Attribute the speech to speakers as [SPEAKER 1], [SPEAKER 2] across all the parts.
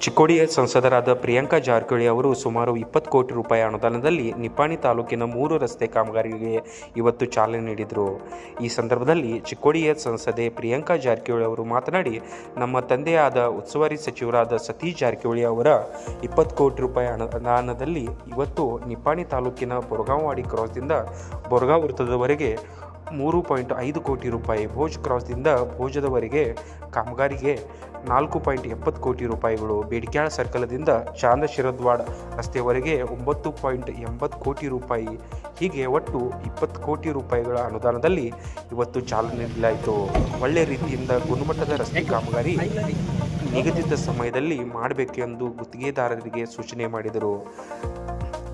[SPEAKER 1] ಚಿಕ್ಕೋಡಿಯ ಸಂಸದರಾದ ಪ್ರಿಯಾಂಕಾ ಜಾರಕಿಹೊಳಿ ಅವರು ಸುಮಾರು 20 ಕೋಟಿ ರೂಪಾಯಿ ಅನುದಾನದಲ್ಲಿ ನಿಪ್ಪಾಣಿ ತಾಲೂಕಿನ 3 ರಸ್ತೆ ಕಾಮಗಾರಿಗೆ ಇವತ್ತು ಚಾಲನೆ ನೀಡಿದರು. ಈ ಸಂದರ್ಭದಲ್ಲಿ ಚಿಕ್ಕೋಡಿಯ ಸಂಸದೆ ಪ್ರಿಯಾಂಕಾ ಜಾರಕಿಹೊಳಿ ಅವರು ಮಾತನಾಡಿ, ನಮ್ಮ ತಂದೆಯಾದ ಉಸ್ತುವಾರಿ ಸಚಿವರಾದ ಸತೀಶ್ ಜಾರಕಿಹೊಳಿ ಅವರ 20 ಕೋಟಿ ರೂಪಾಯಿ ಅನುದಾನದಲ್ಲಿ ಇವತ್ತು ನಿಪ್ಪಾಣಿ ತಾಲೂಕಿನ ಬೋರ್ಗಾಂವಾಡಿ ಕ್ರಾಸ್ದಿಂದ ಬೋರ್ಗಾಂವ್ ವೃತ್ತದವರೆಗೆ 3.5 ಕೋಟಿ ರೂಪಾಯಿ, ಭೋಜ್ ಕ್ರಾಸ್ದಿಂದ ಭೋಜದವರೆಗೆ ಕಾಮಗಾರಿಗೆ 4.70 ಕೋಟಿ ರೂಪಾಯಿಗಳು, ಬೇಡಿಕ್ಯಾಳ ಸರ್ಕಲದಿಂದ ಚಾಂದ ಶಿರದ್ವಾಡ ರಸ್ತೆವರೆಗೆ 9.80 ಕೋಟಿ ರೂಪಾಯಿ, ಹೀಗೆ ಒಟ್ಟು 20 ಕೋಟಿ ರೂಪಾಯಿಗಳ ಅನುದಾನದಲ್ಲಿ ಇವತ್ತು ಚಾಲನೆ ನೀಡಲಾಯಿತು. ಒಳ್ಳೆಯ ರೀತಿಯಿಂದ ಗುಣಮಟ್ಟದ ರಸ್ತೆ ಕಾಮಗಾರಿ ನಿಗದಿತ ಸಮಯದಲ್ಲಿ ಮಾಡಬೇಕೆಂದು ಗುತ್ತಿಗೆದಾರರಿಗೆ ಸೂಚನೆ ಮಾಡಿದರು.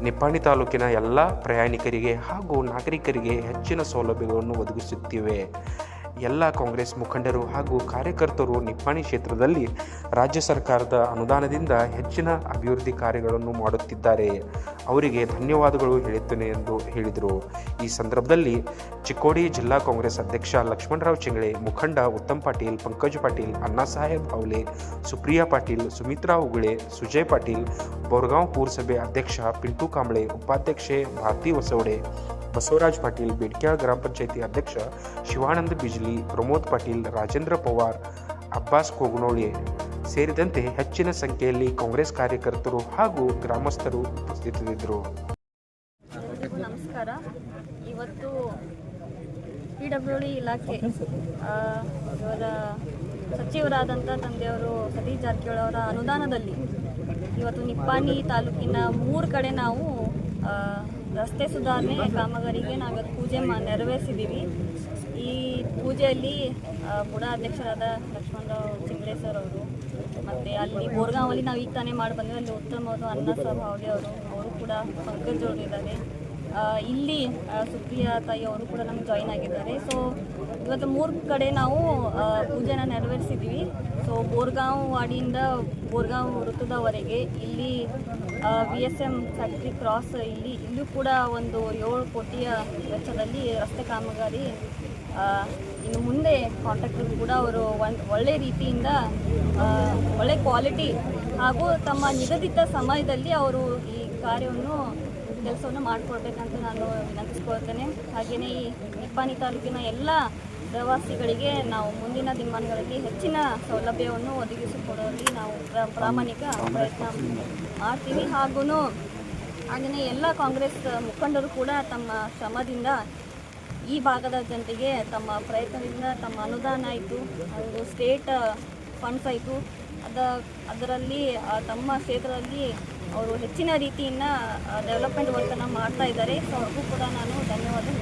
[SPEAKER 1] ನಿಪ್ಪಾಣಿ ತಾಲೂಕಿನ ಎಲ್ಲ ಪ್ರಯಾಣಿಕರಿಗೆ ಹಾಗೂ ನಾಗರಿಕರಿಗೆ ಹೆಚ್ಚಿನ ಸೌಲಭ್ಯಗಳನ್ನು ಒದಗಿಸುತ್ತಿವೆ. ಎಲ್ಲ ಕಾಂಗ್ರೆಸ್ ಮುಖಂಡರು ಹಾಗೂ ಕಾರ್ಯಕರ್ತರು ನಿಪ್ಪಾಣಿ ಕ್ಷೇತ್ರದಲ್ಲಿ ರಾಜ್ಯ ಸರ್ಕಾರದ ಅನುದಾನದಿಂದ ಹೆಚ್ಚಿನ ಅಭಿವೃದ್ಧಿ ಕಾರ್ಯಗಳನ್ನು ಮಾಡುತ್ತಿದ್ದಾರೆ. ಅವರಿಗೆ ಧನ್ಯವಾದಗಳು ಹೇಳುತ್ತೇನೆ ಎಂದು ಹೇಳಿದರು. ಈ ಸಂದರ್ಭದಲ್ಲಿ ಚಿಕ್ಕೋಡಿ ಜಿಲ್ಲಾ ಕಾಂಗ್ರೆಸ್ ಅಧ್ಯಕ್ಷ ಲಕ್ಷ್ಮಣರಾವ್ ಚಿಂಗಳೆ, ಮುಖಂಡ ಉತ್ತಮ್ ಪಾಟೀಲ್, ಪಂಕಜ್ ಪಾಟೀಲ್, ಅಣ್ಣಾ ಸಾಹೇಬ್ ಅವಲೆ, ಸುಪ್ರಿಯಾ ಪಾಟೀಲ್, ಸುಮಿತ್ರಾ ಉಗುಳೆ, ಸುಜಯ್ ಪಾಟೀಲ್, ಬೋರ್ಗಾಂವ್ ಪೂರಸಭೆ ಅಧ್ಯಕ್ಷ ಪಿಂಟು ಕಾಂಬಳೆ, ಉಪಾಧ್ಯಕ್ಷೆ ಭಾರತಿ ವಸವಡೆ, ಬಸವರಾಜ್ ಪಾಟೀಲ್, ಬೇಡ್ಕ್ಯಾಳ ಗ್ರಾಮ ಪಂಚಾಯಿತಿ ಅಧ್ಯಕ್ಷ ಶಿವಾನಂದ ಬಿಜ್ಲಿ, ಪ್ರಮೋದ್ ಪಾಟೀಲ್, ರಾಜೇಂದ್ರ ಪವಾರ್, ಅಬ್ಬಾಸ್ ಕೋಗನೋಳಿ ಸೇರಿದಂತೆ ಹೆಚ್ಚಿನ ಸಂಖ್ಯೆಯಲ್ಲಿ ಕಾಂಗ್ರೆಸ್ ಕಾರ್ಯಕರ್ತರು ಹಾಗೂ ಗ್ರಾಮಸ್ಥರು ಉಪಸ್ಥಿತರಿದ್ದರು.
[SPEAKER 2] ನಮಸ್ಕಾರ. ಇವತ್ತು PWD ಇಲಾಖೆ ಇವರ ಸಚಿವರಾದಂಥ ತಂದೆಯವರು ಸತೀಶ್ ಜಾರಕಿಹೊಳಿ ಅವರ ಅನುದಾನದಲ್ಲಿ ಇವತ್ತು ನಿಪ್ಪಾಣಿ ತಾಲೂಕಿನ 3 ಕಡೆ ನಾವು ರಸ್ತೆ ಸುಧಾರಣೆ ಕಾಮಗಾರಿಗೆ ನಾವಿವತ್ತು ಪೂಜೆ ನೆರವೇರಿಸಿದ್ದೀವಿ. ಈ ಪೂಜೆಯಲ್ಲಿ ಬುಡಾ ಅಧ್ಯಕ್ಷರಾದ ಲಕ್ಷ್ಮಣರಾವ್ ಚಿಂಗಳೆ ಸರ್ ಅವರು, ಮತ್ತು ಅಲ್ಲಿ ಬೋರ್ಗಾಂವಲ್ಲಿ ನಾವು ಈಗ ತಾನೇ ಮಾಡಿ ಬಂದಿದ್ದೀವಿ, ಅಲ್ಲಿ ಉತ್ತಮ ಅವರು, ಅಣ್ಣಾ ಸಾಹೇಬ್ ಅವಲೆ ಅವರು ಕೂಡ, ಪಂಕಜ್ ಅವರು ಇದ್ದಾರೆ, ಇಲ್ಲಿ ಸುಪ್ರಿಯಾ ತಾಯಿ ಅವರು ಕೂಡ ನಮ್ಗೆ ಜಾಯಿನ್ ಆಗಿದ್ದಾರೆ. ಸೊ ಇವತ್ತು 3 ಕಡೆ ನಾವು ಪೂಜೆನ ನೆರವೇರಿಸಿದ್ದೀವಿ. ಸೊ ಬೋರ್ಗಾಂವ್ ವಾಡಿಯಿಂದ ಬೋರ್ಗಾಂವ್ ವೃತ್ತದವರೆಗೆ ಇಲ್ಲಿ VSM ಫ್ಯಾಕ್ಟ್ರಿ ಕ್ರಾಸ್ ಇಲ್ಲೂ ಕೂಡ ಒಂದು 7 ಕೋಟಿಯ ವೆಚ್ಚದಲ್ಲಿ ರಸ್ತೆ ಕಾಮಗಾರಿ. ಇನ್ನು ಮುಂದೆ ಕಾಂಟ್ರಾಕ್ಟರ್ ಕೂಡ ಅವರು ಒಳ್ಳೆ ರೀತಿಯಿಂದ ಒಳ್ಳೆ ಕ್ವಾಲಿಟಿ ಹಾಗೂ ತಮ್ಮ ನಿಗದಿತ ಸಮಯದಲ್ಲಿ ಅವರು ಈ ಕೆಲಸವನ್ನು ಮಾಡಿಕೊಡ್ಬೇಕಂತ ನಾನು ವಿನಂತಿಸ್ಕೊಳ್ತೇನೆ. ಹಾಗೆಯೇ ಈ ನಿಪ್ಪಾಣಿ ತಾಲೂಕಿನ ಎಲ್ಲ ಪ್ರವಾಸಿಗಳಿಗೆ ನಾವು ಮುಂದಿನ ದಿನಮಾನಗಳಲ್ಲಿ ಹೆಚ್ಚಿನ ಸೌಲಭ್ಯವನ್ನು ಒದಗಿಸಿಕೊಡುವಲ್ಲಿ ನಾವು ಪ್ರಾಮಾಣಿಕ ಪ್ರಯತ್ನ ಮಾಡ್ತೀವಿ. ಹಾಗೆಯೇ ಎಲ್ಲ ಕಾಂಗ್ರೆಸ್ ಮುಖಂಡರು ಕೂಡ ತಮ್ಮ ಶ್ರಮದಿಂದ ಈ ಭಾಗದ ಜನತೆಗೆ ತಮ್ಮ ಪ್ರಯತ್ನದಿಂದ ತಮ್ಮ ಅನುದಾನ ಆಯಿತು, ಒಂದು ಸ್ಟೇಟ್ ಫಂಡ್ಸ್ ಆಯಿತು, ಅದರಲ್ಲಿ ತಮ್ಮ ಕ್ಷೇತ್ರದಲ್ಲಿ ಅವರು ಹೆಚ್ಚಿನ ರೀತಿಯಿಂದ ಡೆವಲಪ್ಮೆಂಟ್ ವರ್ಕನ್ನು ಮಾಡ್ತಾ ಇದ್ದಾರೆ. ಸೊ ಅವ್ರಿಗೂ ಕೂಡ ನಾನು ಧನ್ಯವಾದ